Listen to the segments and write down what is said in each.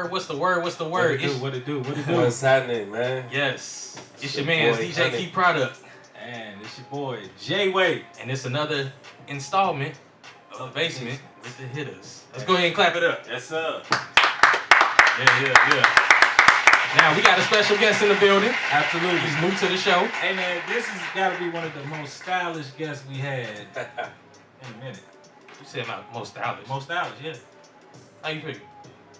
word? What's the word? What's the word? What it do? What's happening, man? Yes. It's your Your man's boy, DJ Hunnit. Key Product. And it's your boy, J-Way. And it's another installment of the basement with the Hittas. Let's go ahead and clap it up. Yes, sir. Yeah. Now, we got a special guest in the building. Absolutely. He's new to the show. Hey, man, this has got to be one of the most stylish guests we had in a minute. You said my most stylish. Most stylish, yeah. How you figure?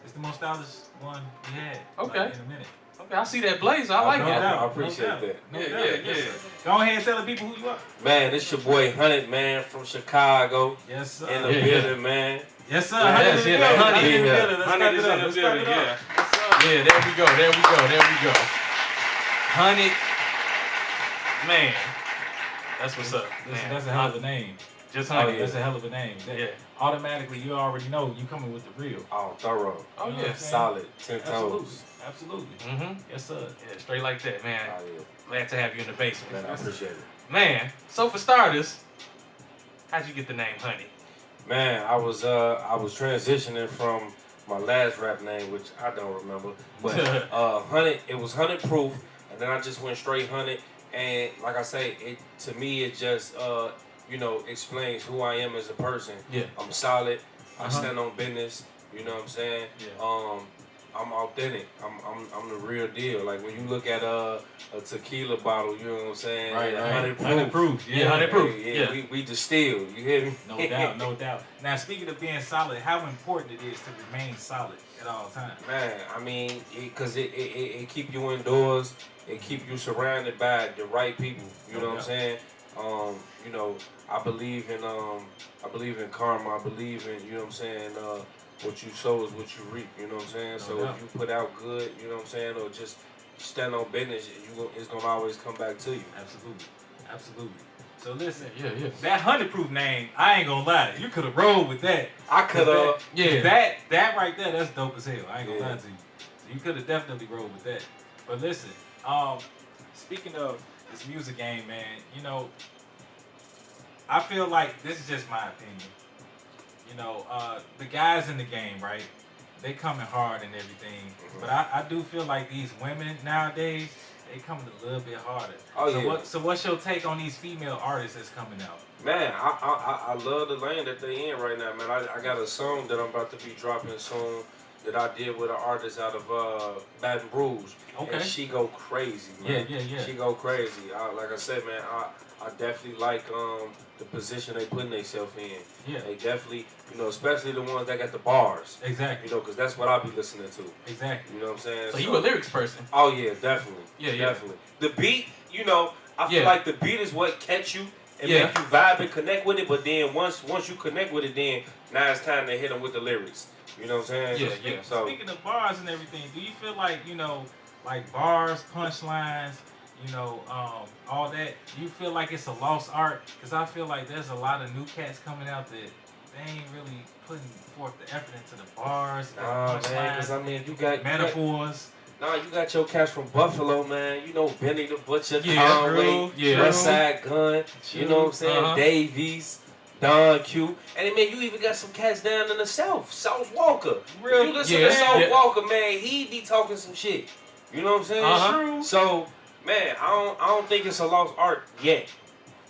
It's the most stylish one we had Okay. like, in a minute. Okay, I see that blazer. I like No that. doubt. I appreciate that. No Yeah, doubt. yeah. Yes, sir. Go ahead and tell the people who you are. Man, this your boy Hunnit, man, from Chicago. Yes, sir. In the Yeah. building, man. Yes, sir. Yeah, Hunnit in the yeah, building. Hunnit Hunnit in the here. building. Let's Hunnit clap is it up. in the Let's clap building, it up. yeah. Yes, sir. Yeah, there we go. Hunnit. Man. That's what's up. Listen, Man. that's a hell of a name. Just Oh, Hunnit. yeah. That's a hell of a name. Yeah. Automatically, you already know you coming with the real. Oh, thorough. Oh, You know what yeah. I'm saying? Solid. 10 Absolutely. toes. Absolutely. Mm-hmm. Yes, sir. Yeah, straight like that, man. Oh, yeah. Glad to have you in the basement. Man, I appreciate it. Man, so for starters, how'd you get the name Hunnit? Man, I was transitioning from my last rap name, which I don't remember. But Hunnit, it was Hunnit Proof, and then I just went straight Hunnit. And like I say, to me it just explains who I am as a person. Yeah. I'm solid. I Uh-huh. stand on business. You know what I'm saying? Yeah. I'm authentic. I'm the real deal. Like when you look at a tequila bottle, you know what I'm saying? Right. 100 proof. Yeah, 100 proof. Yeah. We distill. You hear me? No doubt, no doubt. Now, speaking of being solid, how important it is to remain solid at all times. Man, I mean, because it keep you indoors. It keep you surrounded by the right people. You know what I'm saying? I believe in karma. I believe in, you know what I'm saying, what you sow is what you reap. You know what I'm saying? So doubt. if you put out good, you know what I'm saying, or just stand on business, it's gonna always come back to you. Absolutely. So listen, Yeah. that 100 proof name, I ain't gonna lie, you could have rolled with that. I could have. Yeah. That right there, that's dope as hell. I ain't gonna lie to you. So you could have definitely rolled with that. But listen, speaking of this music game, man, I feel like this is just my opinion. The guys in the game, right? They coming hard and everything, but I do feel like these women nowadays, they coming a little bit harder. Oh, So what's your take on these female artists that's coming out? Man, I love the lane that they in right now, man. I got a song that I'm about to be dropping soon that I did with an artist out of Baton Rouge. Okay. And she go crazy, man. Yeah. She go crazy. Like I said, man, I definitely like the position they putting themselves in. Yeah. They definitely, especially the ones that got the bars. Exactly. Because that's what I be listening to. Exactly. You know what I'm saying? So you a lyrics person? Oh yeah, definitely. Yeah. Definitely. The beat, I feel Yeah. like the beat is what catch you and Yeah. make you vibe and connect with it. But then once you connect with it, then now it's time to hit them with the lyrics. You know what I'm saying? Yeah. So Speaking of bars and everything, do you feel like, like bars, punchlines, all that, do you feel like it's a lost art? Because I feel like there's a lot of new cats coming out that they ain't really putting forth the effort into the bars, the man, punchlines, because I mean, you got metaphors. you got your cats from Buffalo, man. Benny the Butcher, Yeah, Conway, true. Yeah. West Side Gun. You know what I'm saying? Uh-huh. Davies. Don Q, and man, you even got some cats down in the South, South Walker. Real- You listen yeah, to South yeah. Walker, man, he be talking some shit. You know what I'm saying? Uh-huh. True. So, man, I don't think it's a lost art yet.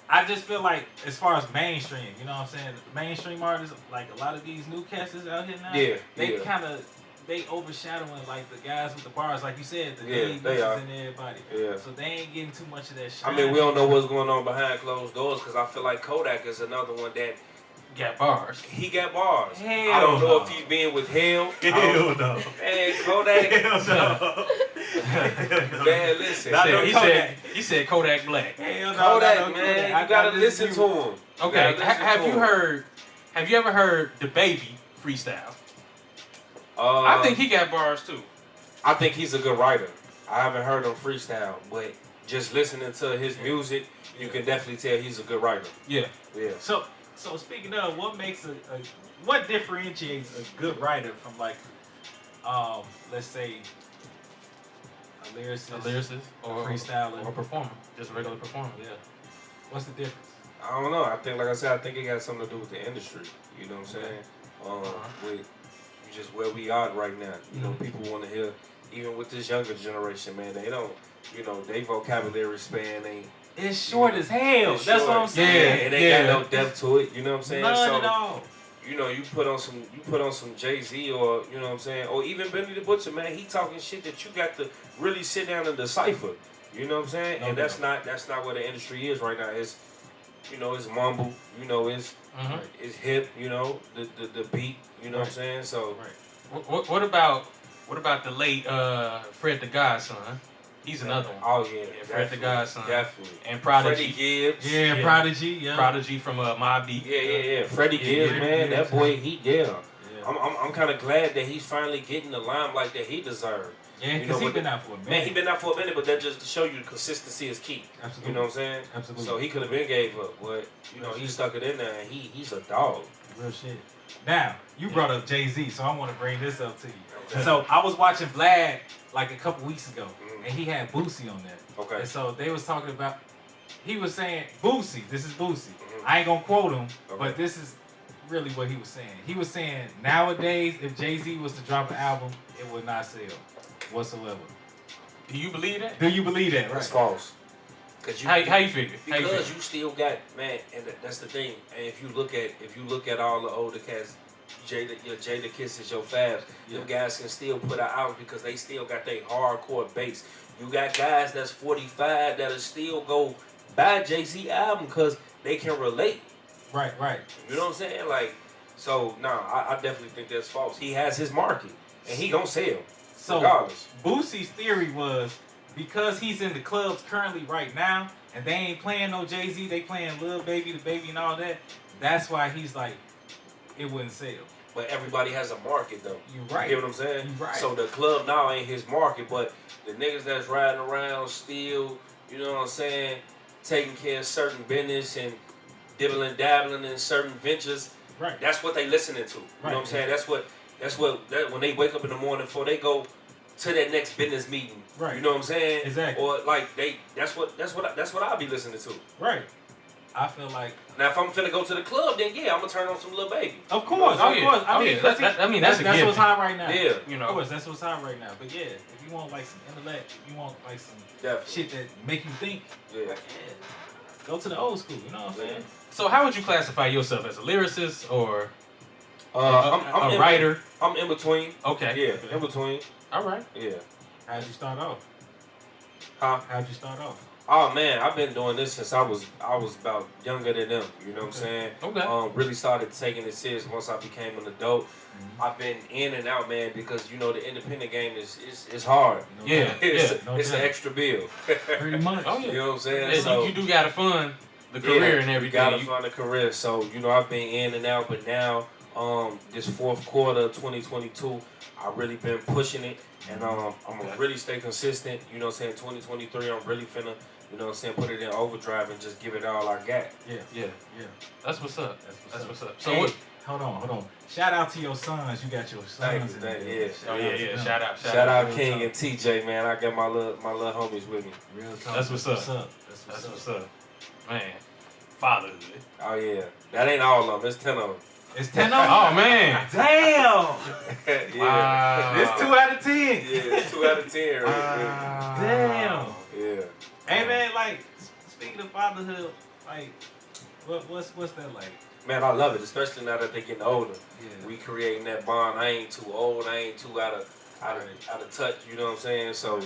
I just feel like, as far as mainstream, you know what I'm saying? Mainstream artists, like a lot of these new cats that's out here now, Yeah, they yeah. kind of, they overshadowing like the guys with the bars, like you said, the Yeah, Davies they are. and everybody. Yeah. So they ain't getting too much of that shit. I mean, we don't know what's going on behind closed doors because I feel like Kodak is another one that Got bars. he got bars. Hell I don't know no. if he's being withheld. Hell no. Man, Kodak. Hell no. Man, listen. Not no He said Kodak Black. Hell no. Kodak, not no man, Kodak. I you gotta got listen this to him. Okay, gotta listen to have you ever heard the Baby freestyle? him. I think he got bars too. I think he's a good writer. I haven't heard him freestyle, but just listening to his music, you can definitely tell he's a good writer. Yeah. Yeah. So speaking of, what makes what differentiates a good writer from like, let's say, a lyricist, or freestyler, or a performer, just a regular performer. Yeah. What's the difference? I don't know. I think, like I said, I think it got something to do with the industry. You know what I'm saying? With just where we are right now. You know, people want to hear, even with this younger generation, man, they don't, you know, they vocabulary span ain't. It's short as hell. It's That's short. what I'm saying. Yeah, it ain't got no depth to it. You know what I'm saying? None at all. You know, you put on some Jay-Z or, you know what I'm saying, or even Benny the Butcher, man, he talking shit that you got to really sit down and decipher. You know what I'm saying? And that's not where the industry is right now. It's, you know, it's mumble, you know, it's hip, you know, the beat, you know what I'm saying? So what about the late Fred the Godson? He's another one. Oh yeah, Fred the Godson. Definitely. And Prodigy. Freddie Gibbs. Yeah, Prodigy. Yeah. Prodigy from Mobb Deep. Yeah. Freddie Gibbs, man, that boy, I'm kind of glad that he's finally getting the limelight that he deserved. Yeah, because he's been out for a minute. Man, he been out for a minute, but that just to show you the consistency is key. Absolutely. You know what I'm saying? Absolutely. So he could have been gave up, but you know he stuck it in there, and he's a dog. Real shit. Now you brought up Jay-Z, so I want to bring this up to you. Okay. So I was watching Vlad like a couple weeks ago, and he had Boosie on there. Okay. And so they was talking about, he was saying Boosie. This is Boosie. I ain't gonna quote him, but this is really what he was saying. He was saying nowadays, if Jay-Z was to drop an album, it would not sell whatsoever. Do you believe that? Do you believe that? That's false. Cause how you figure? Because you still got, man, and that's the thing. And if you look at all the older cats, your Jada Kisses, your Fabs, them guys can still put out albums because they still got their hardcore base. You got guys that's 45 that'll still go buy Jay-Z album because they can relate. Right. You know what I'm saying? Like, so I definitely think that's false. He has his market, and he gonna sell. So regardless. Boosie's theory was because he's in the clubs currently right now, and they ain't playing no Jay-Z, they playing Lil Baby, the Baby, and all that. That's why he's like, it wouldn't sell. But everybody has a market though. You right. You get what I'm saying? You right. So the club now ain't his market, but the niggas that's riding around still, you know what I'm saying, taking care of certain business and dibbling dabbling in certain ventures. Right. That's what they listening to. You know what I'm saying? That's what when they wake up in the morning before they go to that next business meeting. Right. You know what I'm saying? Exactly. Or like that's what I'll be listening to. Right. I feel like now if I'm finna go to the club, then yeah, I'm gonna turn on some Lil Baby. Of course, of course. I mean, that's what's hot right now. Yeah, you know. Of course, that's what's hot right now. But yeah, if you want like some intellect, if you want like some shit that make you think, go to the old school. You know what I'm saying? So how would you classify yourself, as a lyricist or I'm a writer? I'm in between. Okay. Yeah, in between. All right. Yeah. How'd you start off? Huh? How'd you start off? Oh man, I've been doing this since I was about younger than them. You know what I'm saying? Okay. Really started taking it serious once I became an adult. I've been in and out, man, because you know the independent game is hard. It's an extra bill. Pretty much. Oh, yeah. You know what I'm saying? Yeah, so you do gotta fund the career and everything. You gotta fund the career. So you know I've been in and out, but now this fourth quarter of 2022, I've really been pushing it. And I'm gonna really stay consistent. You know what I'm saying? 2023, I'm really finna, you know what I'm saying, put it in overdrive and just give it all I got. Yeah. That's what's up. That's what's up. So hey, hold on. Shout out to your sons. You got your sons. Thank you. Yeah. Shout out King and TJ, man. I got my little homies with me. Real talk. That's what's up. That's what's up. Man, fatherhood. Oh yeah. That ain't all of them. It's 10 of them. It's 10 of them? Oh, man. Damn. Yeah. Wow. It's 2 out of 10. Yeah, it's 2 out of 10 right Damn. Yeah. Hey, man, like, speaking of fatherhood, like, what's that like? Man, I love it, especially now that they're getting older. Yeah. We creating that bond. I ain't too old. I ain't too out of touch. You know what I'm saying? So,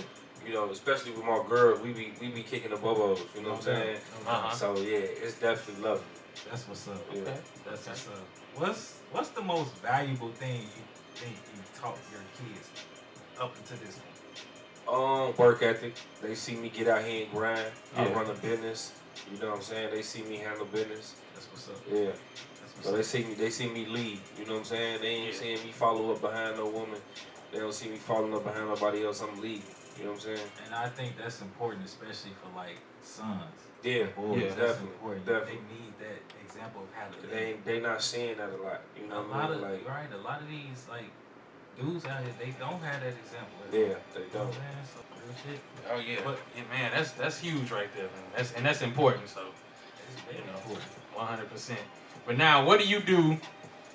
you know, especially with my girl, we be kicking the bobos. You know what I'm saying? So yeah, it's definitely lovely. That's what's up. Yeah. That's what's up. What's the most valuable thing you think you taught your kids up until this point? Work ethic. They see me get out here and grind. Yeah. I run a business. You know what I'm saying? They see me handle business. That's what's up. Yeah. So they see me lead. You know what I'm saying? They ain't seeing me follow up behind no woman. They don't see me following up behind nobody else. I'm leading. You know what I'm saying? And I think that's important, especially for like sons. Yeah, boys, that's important. Definitely. They need that example of how to live. They not seeing that a lot. You know what I mean? Like, right, a lot of these like dudes out here, they don't have that example. Yeah, they don't. So, real shit. Oh yeah, but yeah, man, that's huge right there, man. That's important. So it's very important. 100%. But now, what do you do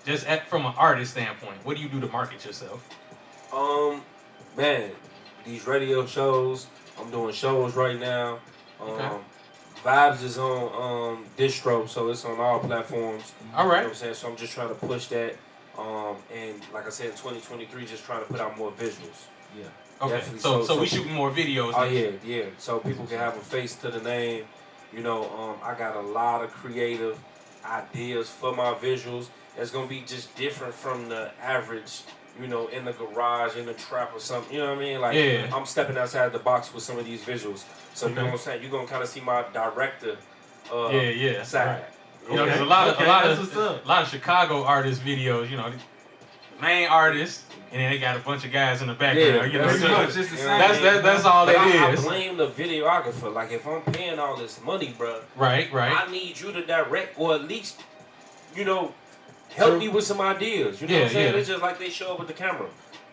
Just from an artist standpoint, what do you do to market yourself? Man, these radio shows. I'm doing shows right now. Okay. Vibes is on distro, so it's on all platforms. All You know right. what I'm saying? So I'm just trying to push that. And like I said, in 2023, just trying to put out more visuals. Yeah. Okay. Definitely. So we shooting more videos. Oh next yeah. So people can have a face to the name. You know, I got a lot of creative ideas for my visuals. It's gonna be just different from the average. You know, in the garage, in the trap or something. You know what I mean? Like, Yeah. I'm stepping outside the box with some of these visuals. So you know Okay. what I'm saying? You're gonna kind of see my director Yeah. side. Right. You know, Okay. there's a lot That's what's up. of Chicago artist videos. You know, the main artist, and then they got a bunch of guys in the background. Yeah, you know, pretty so much, it's the same. that's all But it I is. blame the videographer. Like, if I'm paying all this money, bro, Right. I need you to direct or at least, you know, help me with some ideas. You know what I'm saying? Yeah. It's just like they show up with the camera.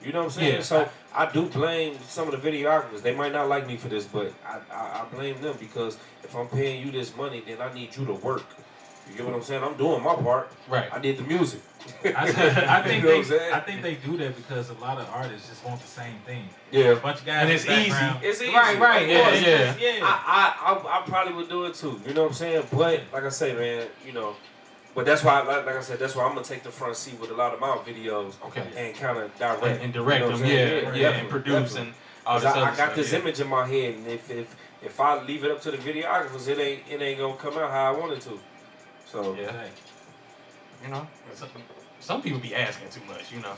You know what I'm saying? Yeah. So I do blame some of the videographers. They might not like me for this, but I blame them because if I'm paying you this money, then I need you to work. You get what I'm saying? I'm doing my part. Right. I did the music. I think You know what I'm saying? I think they do that because a lot of artists just want the same thing. Yeah. A bunch of guys And in it's the background. It's easy. Right. Of Yeah, course. yeah. Yeah. I probably would do it too. You know what I'm saying? But like I say, man, you know, but that's why, like I said, that's why I'm gonna take the front seat with a lot of my videos. Okay. And kind of direct And direct you know what them, I'm saying? and definitely, produce definitely. and all 'Cause this other I got stuff, this yeah. image in my head, and if I leave it up to the videographers, it ain't gonna come out how I want it to. So Yeah. You know, some people be asking too much. You know.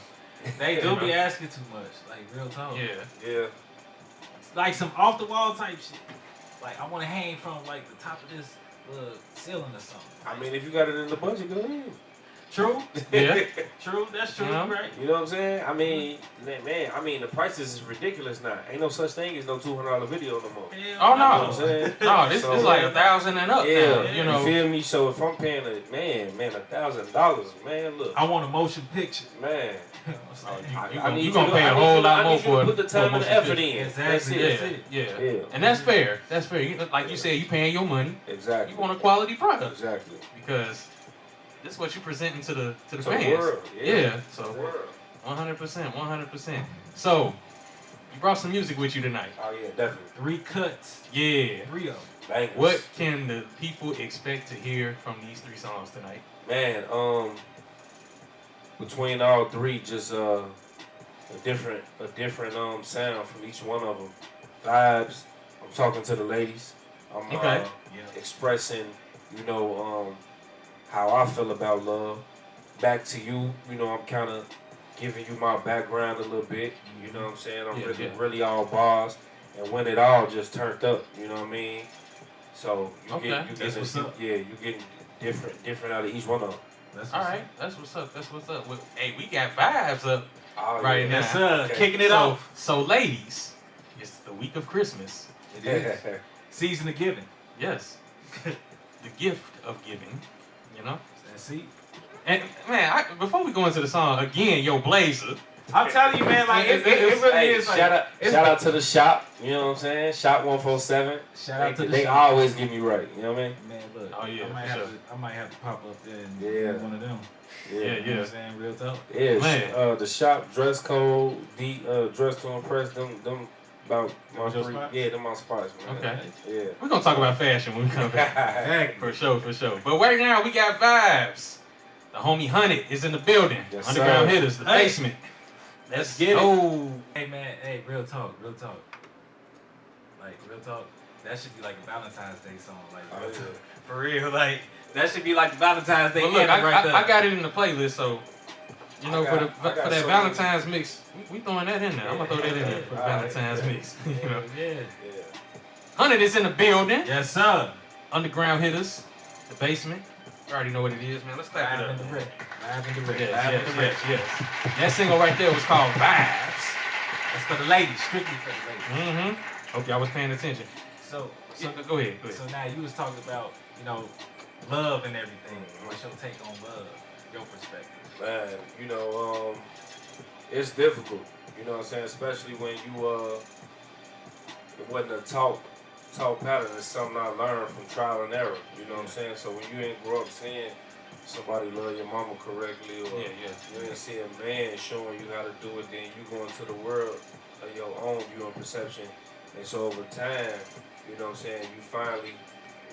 They do You be know? asking too much, like real talk. Yeah. Like some off the wall type shit. Like I want to hang from like the top of this ceiling or something. I mean, if you got it in the budget, go ahead. True. Yeah. True. That's true. You know? Right. You know what I'm saying? I mean, man, I mean, the prices is ridiculous now. Ain't no such thing as no $200 video no more. Oh You know what I'm no. saying? No, this So, is like 1,000 and up Yeah, now. You know. feel me? So if I'm paying $1,000, man, look, I want a motion picture. man, You know what I'm saying? I need you gonna to- pay I a need whole you to- lot I more need you to for put the time and the effort in. Exactly. That's it. Yeah, yeah, Yeah. and that's fair. That's fair. You, like you said, you paying your money. Exactly. You want a quality product Exactly. because this is what you presenting to the To the fans. world, Yeah. The So world. 100%. So you brought some music with you tonight. Oh yeah, definitely. 3 cuts. Yeah. 3 of them. Bangers. What can the people expect to hear from these 3 songs tonight? Man, between all 3, just a different sound from each one of them. Vibes. I'm talking to the ladies. I'm Okay. expressing, you know, how I feel about love. Back to you, you know, I'm kind of giving you my background a little bit. You know what I'm saying? I'm Yeah, really all bars. And when it all just turned up, you know what I mean? So you Okay. get That's what's up. yeah, you getting different out of each one of them. That's All right. That's what's up. That's what's up. Well, hey, we got vibes up. Oh, Right yeah. now. Yes, sir. Okay. Kicking it so, off. So, ladies, it's the week of Christmas. It is. Season of giving. Yes. The gift of giving, you know? That's it. And, man, before we go into the song, again, yo, Blazer. I'm telling you, man, like it really Hey, is like shout out to the shop, you know what I'm saying? Shop 147. shout out to the They shop. always get me right, you know what I mean? Man, look. Oh, yeah, I might for have sure. to. I might have to pop up there and Yeah. do one of them. Yeah, You know yeah. what I'm saying? Real talk. Yeah, Man. the shop, dress code, dress to impress, them about my Those your 3. spots? Yeah, them my spots, man. Okay. Yeah. We're going to talk about fashion when we come back. Exactly. For sure. But right now, we got vibes. The homie Hunnit is in the building. Yes, Underground sir. Hitters, the Hey. basement. Let's get it. Oh, Hey man, hey, real talk. Like real talk. That should be like a Valentine's Day song. Like Oh, real yeah. talk. For real, like that should be like the Valentine's Day But look, anthem right there. I got it in the playlist, so you know, I got for that so many. Valentine's mix, we throwing that in there. I'm gonna throw that in there for the All right, Valentine's yeah. mix. You know, Yeah. Yeah. Hunnit is in the building. Yes, sir. Underground Hitters, the basement. You already know what it is, man. Let's clap it Live up. and direct. Live and direct. Yes, Live yes, and direct. yes, yes. That single right there was called Vibes. That's for the ladies, strictly for the ladies. Mm-hmm. Hope y'all was paying attention. So, So go ahead. so now you was talking about, love and everything. What's your take on love? Your perspective. Man, you know, it's difficult. You know what I'm saying? Especially when it wasn't a talk pattern. It's something I learned from trial and error. You know what I'm saying? So when you ain't grow up seeing somebody love your mama correctly, or Yeah. you ain't see a man showing you how to do it, then you go into the world of your own view and perception. And so over time, you know what I'm saying, you finally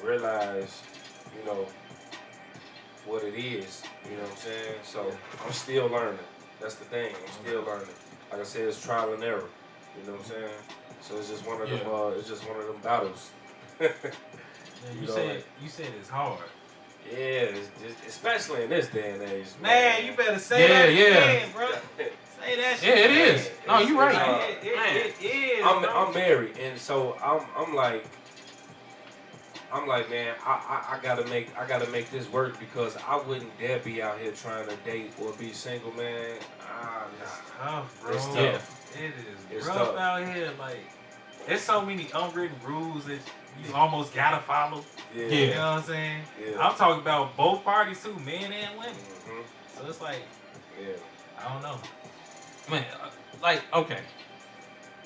realize, you know, what it is. You know what I'm saying? So I'm still learning. That's the thing. I'm still learning. Like I said, it's trial and error. You know what I'm saying? So it's just one of them. It's just one of them battles. Yeah, You know, you said it's hard. Yeah, especially in this day and age. Man, you better say that again, bro. Say that shit. Yeah, it is. No, you're right. It is. I'm married, and so I'm like, man, I gotta make this work, because I wouldn't dare be out here trying to date or be single, man. It's tough, bro. It's tough. Yeah. It is It's rough tough. out here. Like, there's so many unwritten rules that you almost gotta follow. Yeah. You know what I'm saying? Yeah. I'm talking about both parties too, men and women. Mm-hmm. So it's like, Yeah. I don't know. Man, like, okay.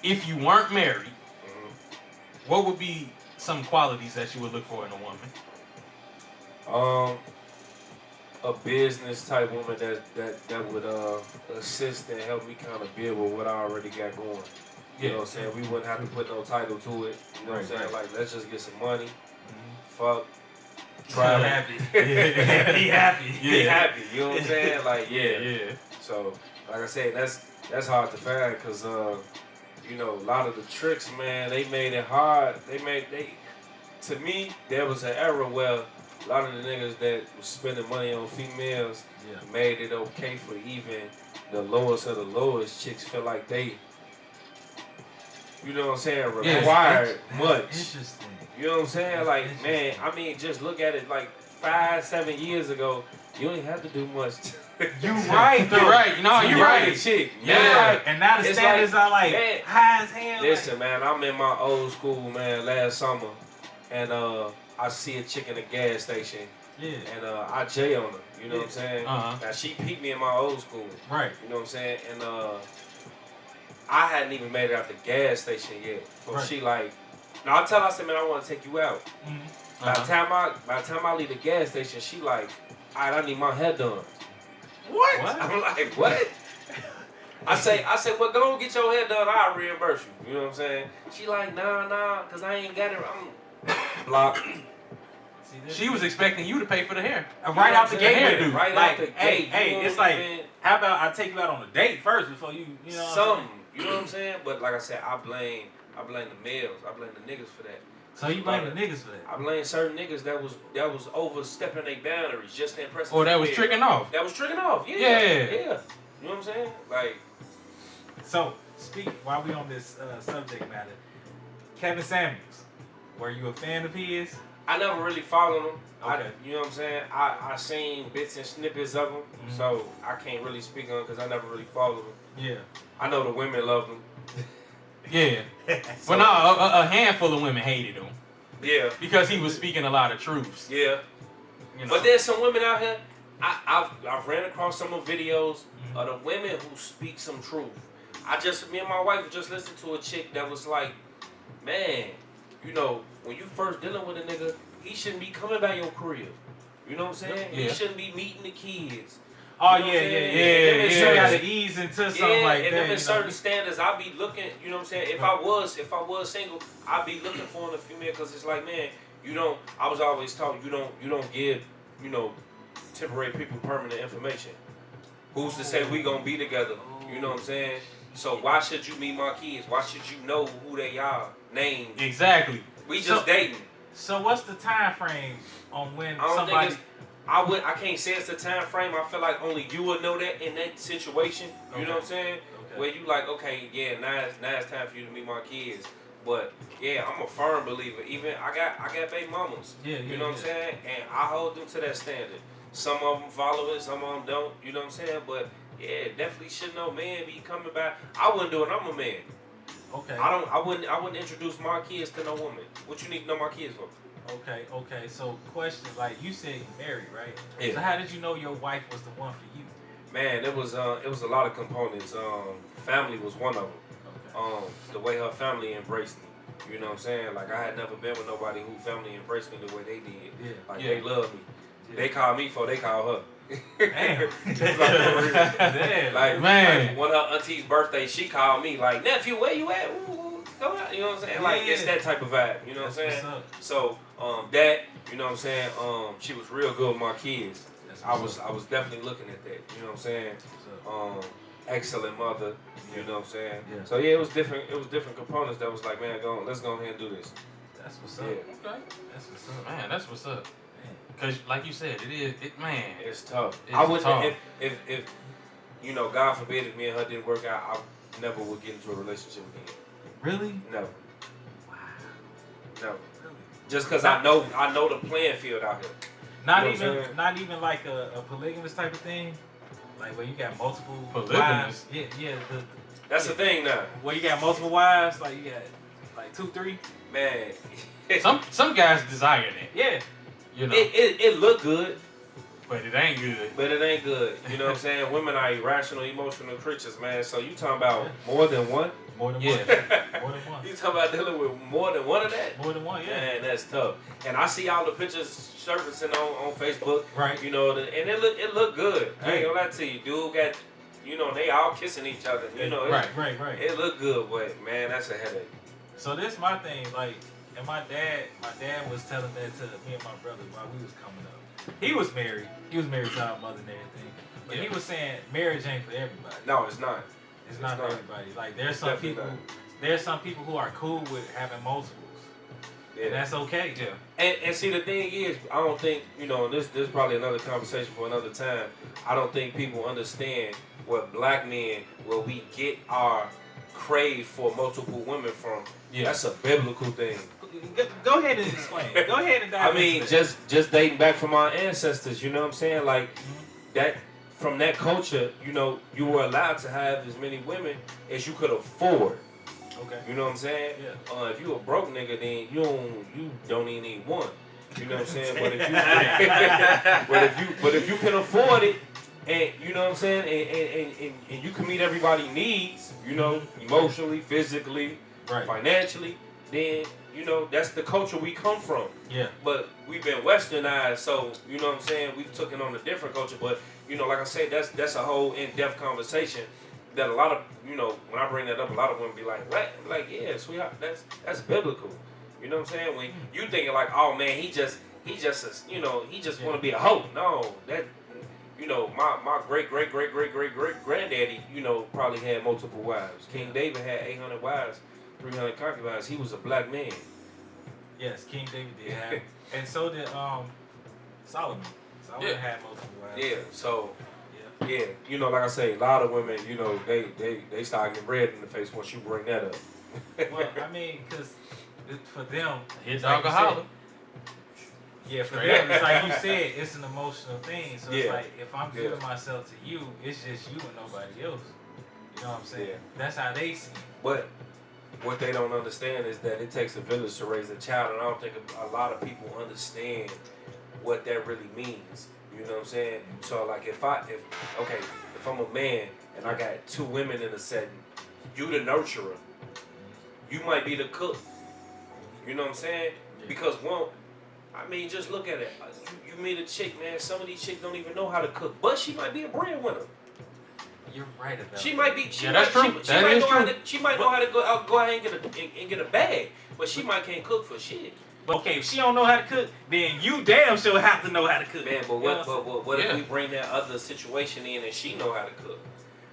If you weren't married, what would be some qualities that you would look for in a woman? A business type woman that would assist and help me kind of build with what I already got going. You know what I'm saying? We wouldn't have to put no title to it. You know what I'm saying? Right. Like, let's just get some money. Mm-hmm. Fuck. Be Travel. happy. Be happy. Be happy. You know what I'm saying? Like, yeah. Yeah. So, like I said, that's hard to find, because you know, a lot of the tricks, man, they made it hard. To me, there was an era where a lot of the niggas that was spending money on females made it okay for even the lowest of the lowest chicks feel like they, you know what I'm saying, required much. Interesting. You know what I'm saying? Like, man, I mean, just look at it like 5-7 years ago, you ain't have to do much. You right, though. You're right. No, you're right. Chick. Yeah. Yeah. Right. And now the It's standards like, are like man, high as hell. Listen, man, I'm in my old school, man, last summer, and I see a chick in a gas station, and I J on her. You know what I'm saying? Now she peeped me in my old school. Right. You know what I'm saying? And I hadn't even made it out the gas station yet. So she like, now I tell her, I said, man, I want to take you out. Mm-hmm. By the time I leave the gas station, she like, all right, I need my hair done. What? I'm like, what? I say, well, go and get your hair done. I'll reimburse you. You know what I'm saying? She like, nah, cause I ain't got it. I'm blocked. She was expecting you to pay for the hair. Right out the gate, hairdo. Right like, out the hey, gate. it's like, how about I take you out on a date first before you know something. You know what I'm saying? But like I said, I blame the males. I blame the niggas for that. So you blame the niggas for that? I blame certain niggas that was overstepping their boundaries just to impress. Or that was tricking off. That was tricking off. Yeah. Yeah. You know what I'm saying? Like. So while we on this subject matter, Kevin Samuels, were you a fan of his? I never really followed him. Okay. You know what I'm saying? I seen bits and snippets of him, so I can't really speak on it because I never really followed him. Yeah. I know the women loved him. Yeah. So, But no, a handful of women hated him. Yeah. Because he was speaking a lot of truths. Yeah. You know. But there's some women out here, I've ran across some of videos of the women who speak some truth. Me and my wife just listened to a chick that was like, man, you know, when you first dealing with a nigga, he shouldn't be coming by your crib. You know what I'm saying? Yeah. He shouldn't be meeting the kids. Oh, You know yeah. You gotta ease into something like and that. them in certain standards, I be looking. You know what I'm saying? If I was single, I'd be looking for a female, because it's like, man, you don't. I was always taught you don't give, you know, temporary people permanent information. Who's to say we gonna be together? You know what I'm saying? So why should you meet my kids? Why should you know who they are? Names. Exactly. We just dating. So what's the time frame on when I don't somebody? think I can't say it's the time frame. I feel like only you would know that in that situation. You know what I'm saying? Okay. Where you like, okay, yeah, now it's time for you to meet my kids. But yeah, I'm a firm believer. Even I got baby mamas. You know what I'm saying? And I hold them to that standard. Some of them follow it, some of them don't. You know what I'm saying? But yeah, definitely should know man be coming back. I wouldn't do it. I'm a man. Okay. I wouldn't introduce my kids to no woman. What you need to know my kids for? Okay. So question, like you said, you married, right? Yeah. So how did you know your wife was the one for you? Man, it was a lot of components. Family was one of them. Okay. The way her family embraced me. You know what I'm saying? Like, I had never been with nobody who family embraced me the way they did. Yeah. Like, they loved me. They call me before they call her. Damn. Damn. Like, man. Like, when her auntie's birthday, she called me like, nephew, where you at? Ooh, go out. You know what I'm saying? Like, it's that type of vibe. You know what I'm saying? So, that, you know what I'm saying? She was real good with my kids. I was definitely looking at that. You know what I'm saying? Excellent mother. You know what I'm saying? Yeah. So yeah, it was different. It was different components that was like, man, let's go ahead and do this. That's what's up. Yeah. Okay. That's what's up. Man, that's what's up. Cause like you said, man. It's tough. It's I wouldn't tough. if you know, God forbid if me and her didn't work out, I never would get into a relationship again. Really? Never. Wow. Never. Really? Just cause I know the playing field out here. Not even like a polygamous type of thing. Like where you got multiple Polygamous? wives. Yeah. That's the thing now. Where you got multiple wives, like you got like 2, 3. Man. Some guys desire that. Yeah. You know. It look good. But it ain't good. But it ain't good. You know what I'm saying? Women are irrational, emotional creatures, man. So you talking about more than one? More than Yeah. one. More than one. You talking about dealing with more than one of that? More than one, yeah. Man, that's tough. And I see all the pictures surfacing on Facebook. Right. You know, and it look good. I ain't gonna lie to you. Dude got, you know, they all kissing each other. You know, Right. It look good, but man, that's a headache. So this my thing, like, and my dad was telling that to me and my brother while we was coming up. He was married to our mother and everything. But he was saying marriage ain't for everybody. No, it's not. It's not for everybody. Like there's some Definitely people not. there's some people who are cool with having multiples. Yeah. And that's okay. Yeah. And see, the thing is, I don't think, you know, this is probably another conversation for another time. I don't think people understand what black men, where we get our crave for multiple women from. Yeah. That's a biblical thing. Go ahead and explain. Go ahead and dive I mean, into just dating back from our ancestors, you know what I'm saying? Like, that, from that culture, you know, you were allowed to have as many women as you could afford. Okay. You know what I'm saying? Yeah. If you a broke nigga, then you don't even need one. You know what I'm saying? But if you can afford it, and you know what I'm saying, and you can meet everybody's needs, you know, emotionally, physically, Right. financially, then you know that's the culture we come from. Yeah. But we've been westernized, so you know what I'm saying, we've taken on a different culture. But you know, like I said, that's a whole in-depth conversation that a lot of, you know, when I bring that up, a lot of women be like, what? I'm like, yeah, sweetheart, that's biblical. You know what I'm saying? When you thinking like, oh man, he just want to be a hoe. No, that, you know, my great granddaddy, you know, probably had multiple wives. King David had 800 wives, 300 concubines. He was a black man. Yes, King David did have, and so did Solomon. Solomon had multiple wives. Yeah, so. Yeah. Yeah, you know, like I say, a lot of women, you know, they start getting red in the face once you bring that up. Well, I mean, because for them, His like you alcohol. said, yeah, for them, it's like you said, it's an emotional thing. So it's Yeah. like, if I'm giving myself to you, it's just you and nobody else. You know what I'm saying? Yeah. That's how they see it. But what they don't understand is that it takes a village to raise a child, and I don't think a lot of people understand what that really means. You know what I'm saying? So like if I'm a man and I got 2 women in a setting, you the nurturer. You might be the cook. You know what I'm saying? Yeah. Because one, I mean, just look at it. You meet a chick, man. Some of these chicks don't even know how to cook, but she might be a breadwinner. You're right about She that. might be. That's true. That is true. She might know how to go ahead and get a bag, but she might can't cook for shit. But okay, if she don't know how to cook, then you damn sure have to know how to cook. Man, but what if we bring that other situation in and she know how to cook?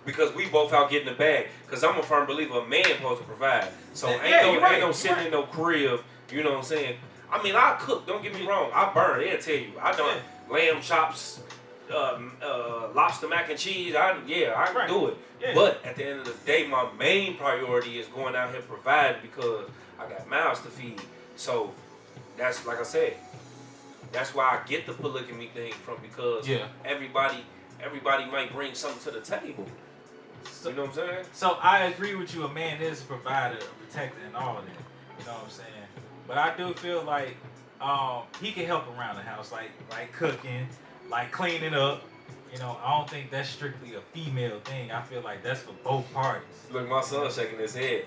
Because we both out getting the bag. Because I'm a firm believer a man supposed to provide. So ain't no sitting in no crib, you know what I'm saying? I mean, I cook, don't get me wrong. I burn, they'll tell you. I done lamb chops, lobster mac and cheese. I can do it. Yeah. But at the end of the day, my main priority is going out here providing because I got mouths to feed. So that's, like I said, that's why I get the polygamy thing from, because everybody might bring something to the table. So, you know what I'm saying? So I agree with you. A man is a provider, a protector, and all that. You know what I'm saying? But I do feel like he can help around the house, like cooking, like cleaning up. You know, I don't think that's strictly a female thing. I feel like that's for both parties. Look, my son shaking his head.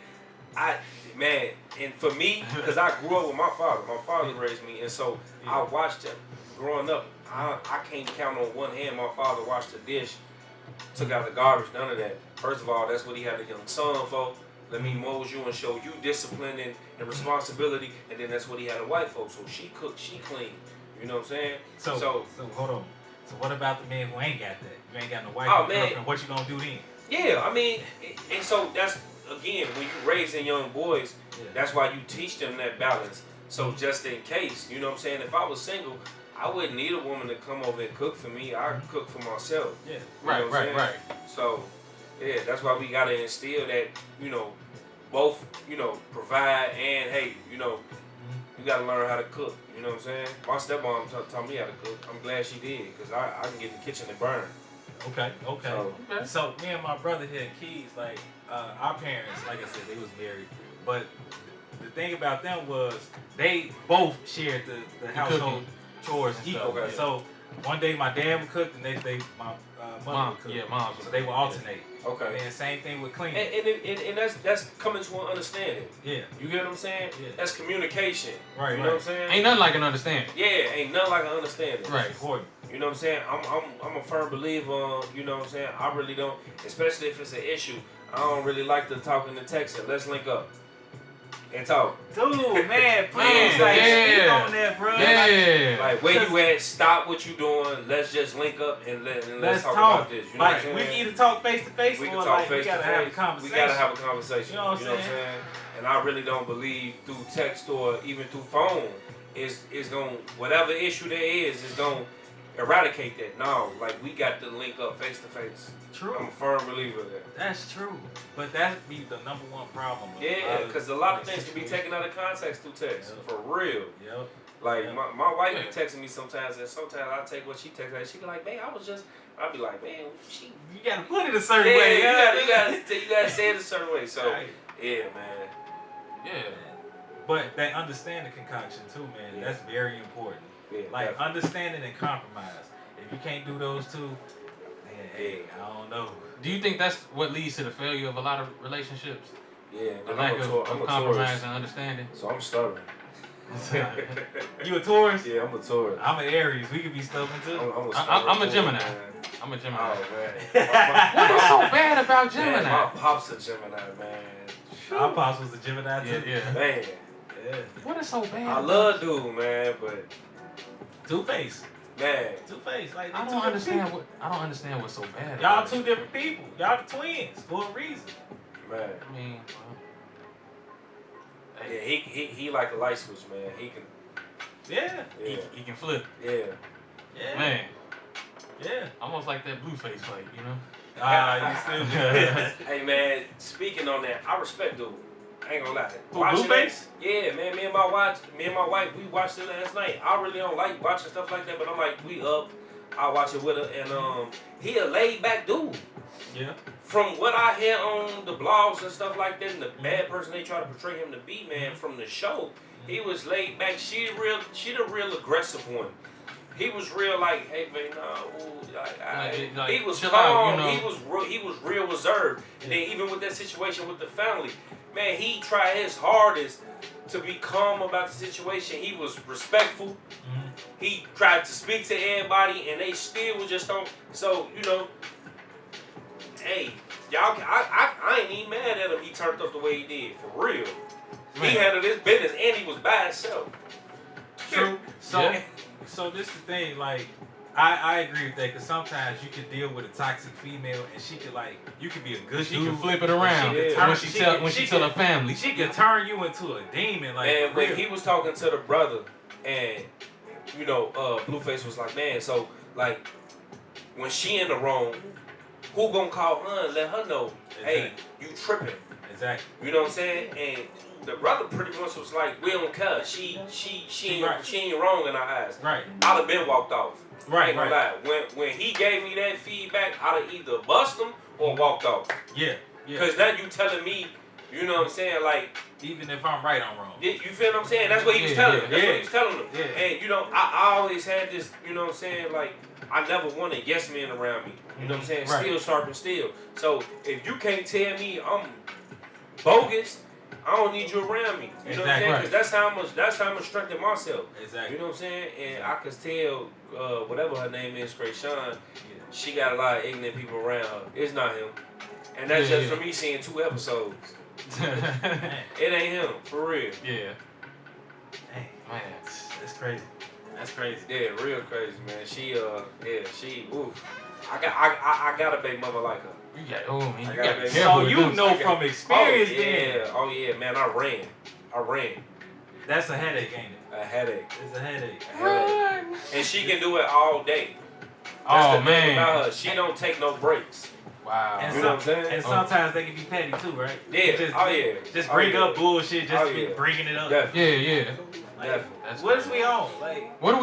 And for me, because I grew up with my father. My father raised me, and so I watched him growing up. I can't count on one hand my father washed the dish, took out the garbage, none of that. First of all, that's what he had a young son for. Let me mold you and show you discipline and responsibility. And then that's what he had a wife for. So she cooked, she cleaned. You know what I'm saying? So hold on. So what about the man who ain't got that? You ain't got no wife Oh, or man. girlfriend. What you gonna do then? Yeah, I mean, and so that's, again, when you raising young boys, that's why you teach them that balance. So just in case, you know what I'm saying? If I was single, I wouldn't need a woman to come over and cook for me. I'd cook for myself. Yeah. Right. So, yeah, that's why we got to instill that, both, provide and, hey, you got to learn how to cook. You know what I'm saying? My stepmom taught me how to cook. I'm glad she did, because I can get in the kitchen and burn. Okay. So me and my brother here in Keys, like, our parents, like I said, they was married. But the thing about them was they both shared the household chores equal. Okay. So one day my dad would cook, the next day my mother would cook. Yeah, mom. So they would alternate. Okay. And same thing with cleaning. And that's coming to an understanding. Yeah. You get what I'm saying? Yeah. That's communication. Right. You know what I'm saying? Ain't nothing like an understanding. Yeah, ain't nothing like an understanding. Right. Important. You know what I'm saying? I'm a firm believer, you know what I'm saying? I really don't, especially if it's an issue, I don't really like to talk in the text. Let's link up and talk. Dude, man, please, speak on that, bro. Yeah. Like where you at, stop what you doing, let's just link up and let's talk about this. You know what I'm saying? We can either talk face to face We or can talk like face we gotta to have a face. conversation. We gotta have a conversation. You know what I'm saying? And I really don't believe through text or even through phone is going, whatever issue there is going to eradicate that. No, like we got to link up face to face. True. I'm a firm believer of that. That's true. But that be the number one problem. Yeah, because a lot of things can be taken out of context through text. Yep. For real. Yep. Like my wife be texting me sometimes, and sometimes I take what she texts, and she be like, "Man, I'll be like, man, she." You gotta put it a certain Yeah, way. you gotta say it a certain way. So Right. yeah, man. Yeah. But that understanding concoction too, man. Yeah. That's very important. Yeah, Like definitely. understanding and compromise. If you can't do those two, man, hey, I don't know. Do you think that's what leads to the failure of a lot of relationships? Yeah, The and lack I'm of a compromise Taurus, and understanding? so I'm stubborn. You a Taurus? Yeah, I'm a Taurus. I'm an Aries. We could be stubborn too. I'm a Gemini. Man. I'm a Gemini. Oh man. What is so bad about Gemini? Man, my pop's a Gemini, man. Our pops was a Gemini too. Yeah. Man, Yeah. What is so bad? I love dude, man, but Two-Face. man, Two-Face. Like, I don't understand what's so bad. Y'all about two it. different people. Y'all the twins for a reason. man. I mean, Yeah, he like a light switch, man. He can. Yeah. Yeah. he can flip. Yeah. Yeah. Man, Yeah. almost like that Blueface fight, you know? You still Hey man, speaking on that, I respect dude. I ain't gonna lie. Who, Watching Blueface? it- Yeah, man. Me and my wife, we watched it last night. I really don't like watching stuff like that, but I'm like, we up. I watch it with her, and he a laid back dude. Yeah. From what I hear on the blogs and stuff like that, and the bad person they try to portray him to be, man, from the show, he was laid back. She the real aggressive one. He was real like, hey man, no, he was chill calm. out, you know. He was real reserved. And then even with that situation with the family, man, he tried his hardest to be calm about the situation. He was respectful. Mm-hmm. He tried to speak to everybody, and they still was just on. So hey, y'all, I ain't even mad at him. He turned up the way he did, for real. Man. He handled his business, and he was by himself. True. So, Yeah. so this is the thing. Like, I agree with that because sometimes you can deal with a toxic female, and she could you could be a good She dude. can flip it around. She could Yeah. turn- When she tell her family. She could turn you into a demon. Like, And for when real. he was talking to the brother, and Blueface was like, man, so like when she in the wrong, who gonna call her and let her know, hey, you tripping? Exactly. You know what I'm saying? And the brother pretty much was like, we don't care. She ain't wrong in our eyes. Right. I'd have been walked off. I Right. ain't gonna lie. When he gave me that feedback, I'd have either bust him or walked off. Yeah. Yeah. Cause now you telling me, you know what I'm saying, like. Even if I'm right, I'm wrong. You feel what I'm saying? That's what he was telling them. That's what he was telling them. Yeah. And I always had this, you know what I'm saying, like I never wanted yes men around me. You know what I'm saying? Right. Steel sharp steel. So if you can't tell me I'm bogus, I don't need you around me. You know what I'm saying? Exactly. Because that's how I'm gonna strengthen myself. Exactly. You know what I'm saying? And I could tell whatever her name is, Krayshawn, she got a lot of ignorant people around her. It's not him. And that's just for me seeing 2 episodes. It ain't him, for real. Yeah. Hey, Man. that's crazy. That's crazy. Yeah, real crazy, man. She, oof. I got a baby mother like her. You got, oh man, I you got got baby. So you know from experience Oh yeah, man, I ran. That's a headache, ain't it? A headache. It's a headache. And she can do it all day. That's Oh the thing man. about her. She don't take no breaks. Wow. And, You know what I'm saying? and sometimes they can be petty too, right? Yeah. Just bring up bullshit, just be yeah. bringing it up. Definitely. Yeah. Like, Definitely. That's what is crazy. we on? Like, What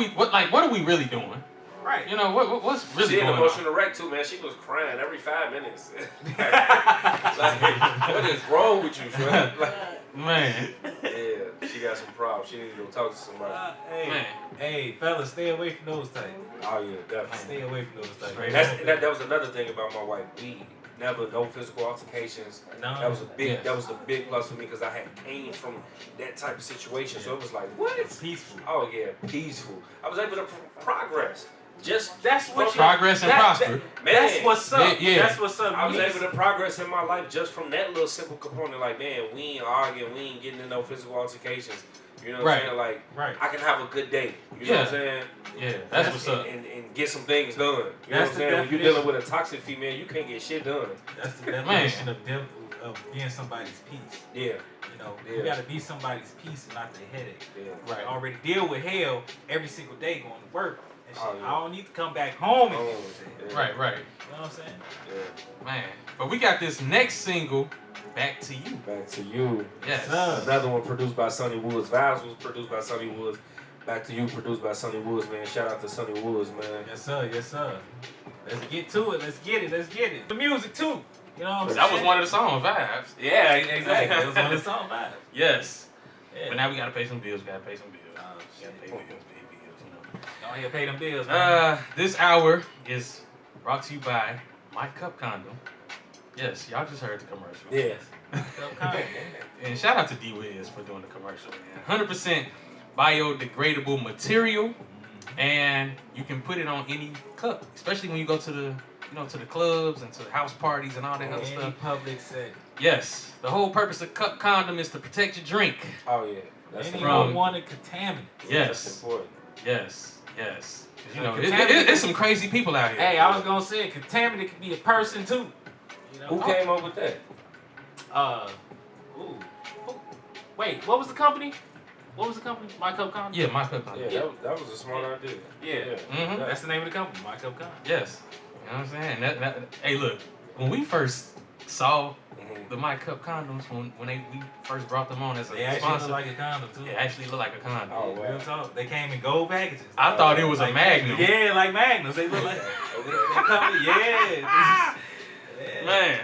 are we really doing? right. You know what's really She had going an on? emotional wreck too, man. She was crying every 5 minutes. Like, what is wrong with you, son? Like, Man. yeah, she got some problems. She needs to go talk to somebody. Man. Hey, fellas, stay away from those types. Oh yeah, definitely. Stay away from those types. Straight That was another thing about my wife. We never no physical altercations. No. That was a big Yes. that was a big plus for me because I had came from that type of situation. So it was like, what? Peaceful. Oh yeah, peaceful. I was able to progress. Just That's what from- Progress and prosper. man. That's what's up. Yeah. That's what's up. I was Yes. able to progress in my life just from that little simple component. Like, man, we ain't arguing, we ain't getting in no physical altercations. You know what Right. I'm saying? Like, Right. I can have a good day. You know what I'm Yeah. saying? Yeah, that's what's up. And get some things done. You know That's what I'm the saying? When you're definition. dealing with a toxic female, you can't get shit done. That's the definition of being somebody's peace. Yeah. You know, you Yeah. gotta be somebody's peace and not their headache. Yeah. Right. I already deal with hell every single day going to work. And shit. Oh, yeah. I don't need to come back home and Oh, deal with it. yeah. Right. You know what I'm saying? Yeah. Man. But we got this next single, Back to You. Back to you. Yes. Another one produced by Sonny Woods. Vibes was produced by Sonny Woods. Back to You produced by Sonny Woods, man. Shout out to Sonny Woods, man. Yes, sir. Yes, sir. Let's get to it. Let's get it. Let's get it. The music too. You know what I'm saying? That was one of the songs, Vibes. Yeah, exactly. That was one of the song vibes. Yes. Yeah. But now we gotta pay some bills. Gotta pay some bills. Oh, Gotta shit. pay bills. You Y'all here pay them bills, know. man. This hour is brought to you by My Cup Condom. Yes, y'all just heard the commercial. Yeah. And shout out to D-Wiz for doing the commercial, man. 100% biodegradable material, and you can put it on any cup, especially when you go to the, to the clubs and to the house parties and all that other Any stuff. public setting. Yes, the whole purpose of cup condom is to protect your drink. Oh, yeah. That's Any from- unwanted contaminants. Yes. That's important. Yes. 'Cause, Contaminant- there's some crazy people out here. Hey, I was gonna say contaminant could be a person too. You know? Who came up with that? Ooh. Wait, what was the company? What was the company? My Cup Condom? Yeah, My Cup Condom. Yeah, that was a smart idea. Yeah. Mhm. That's the name of the company, My Cup Condom. Yes. You know what I'm saying? Hey, look, when we first saw Mhm. the My Cup condoms, when we first brought them on as a They actually sponsor, look like a condom too. it actually looked like a condom. Oh, wow. Real talk. They came in gold packages. I thought it was a Like Magnum. Yeah, like Magnums. They look like Okay. they come in, yeah. Man,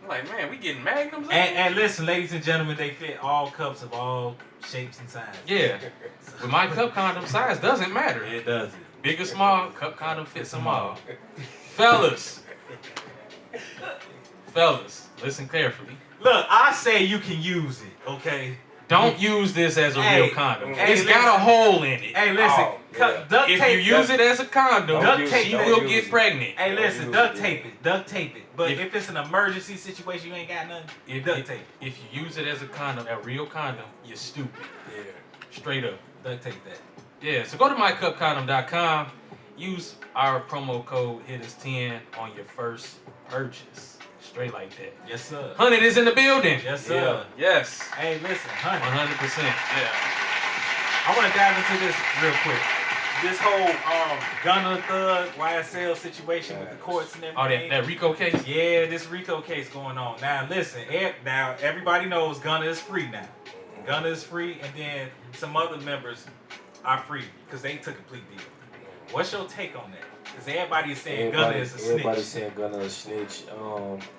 I'm like, man, we getting Magnums? And listen, ladies and gentlemen, they fit all cups of all shapes and sizes. Yeah, but My Cup condom size doesn't matter. It does it. Big or small, cup condom fits them all. Fellas, listen carefully. Look, I say you can use it, okay? Don't use this as a Hey, real condom. hey, It's got a hole in it. Hey, listen, Oh, yeah. duct If tape. you use it as a condom, Duct tape, she don't will use get it. pregnant. Hey, Don't listen, use duct it, tape it, duct tape it. But If- if it's an emergency situation, you ain't got nothing. If, Duct if, tape, if you use it as a condom, a real condom, you're stupid. Yeah. Straight up. duct tape that. Yeah, so go to mycupcondom.com. Use our promo code HITTAS10 on your first purchase. Straight like that. Yes, sir. Hunnit is in the building. Yes, sir. Yes. Hey, listen, honey, 100%. Yeah. I want to dive into this real quick. This whole Gunna Thug YSL situation with the courts and Oh, everything. that Rico case? Yeah, this RICO case going on. Now, listen, now everybody knows Gunna is free now. Gunna is free, and then some other members are free because they took a plea deal. What's your take on that? Because everybody is saying Gunna is a Everybody's snitch. saying Gunna is a snitch.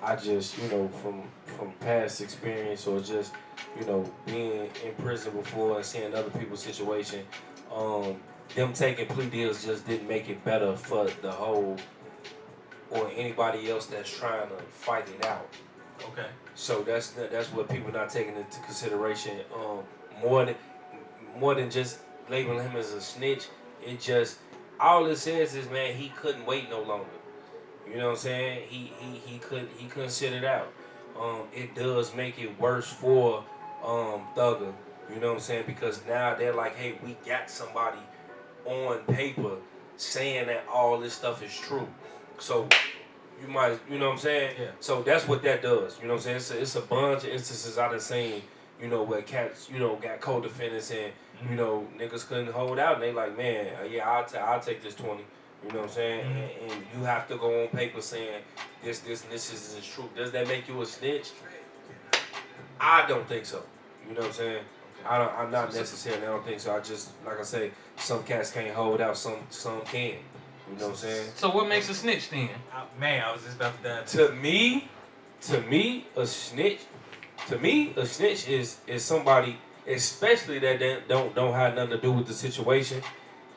I just, from past experience or just, being in prison before and seeing other people's situation, them taking plea deals just didn't make it better for the whole or anybody else that's trying to fight it out. Okay. So that's what people not taking into consideration. More than just labeling him as a snitch, it just all it says is, man, he couldn't wait no longer. You know what I'm saying? He couldn't sit it out. It does make it worse for Thugger. You know what I'm saying? Because now they're like, hey, we got somebody on paper saying that all this stuff is true. So you might, you know what I'm saying? Yeah. So that's what that does. You know what I'm saying? It's a bunch of instances I done seen, you know, where cats, you know, got co-defendants and, you know, niggas couldn't hold out and they like, man, yeah, I'll take this 20. You know what I'm saying? And you have to go on paper saying this isn't true. Does that make you a snitch? I don't think so. You know what I'm saying? I'm not necessarily. I don't think so. I just, like I say, some cats can't hold out. Some can. You know what I'm saying? So what makes a snitch then? Man, I was just about to dive. To me, a snitch. To me, a snitch is somebody, especially that don't have nothing to do with the situation,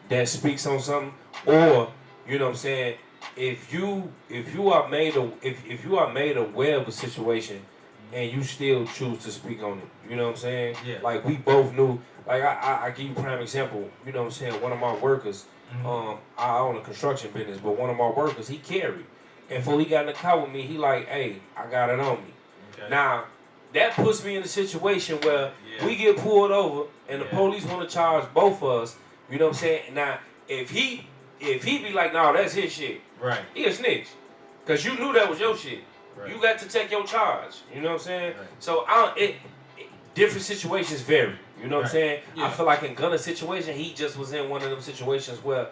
that speaks on something, or you know what I'm saying. If you are made aware of a situation and you still choose to speak on it, you know what I'm saying? Yeah. Like we both knew. Like I give you a prime example. You know what I'm saying? One of my workers, I own a construction business, but one of my workers, he carried, and before he got in the car with me, he like, hey, I got it on me. Okay. Now that puts me in a situation where we get pulled over and the police want to charge both of us. You know what I'm saying? Now if he be like, no, that's his shit. Right. He a snitch. Cause you knew that was your shit. Right. You got to take your charge. You know what I'm saying? Right. So different situations vary. You know what I'm saying? Yeah. I feel like in Gunna's situation, he just was in one of them situations where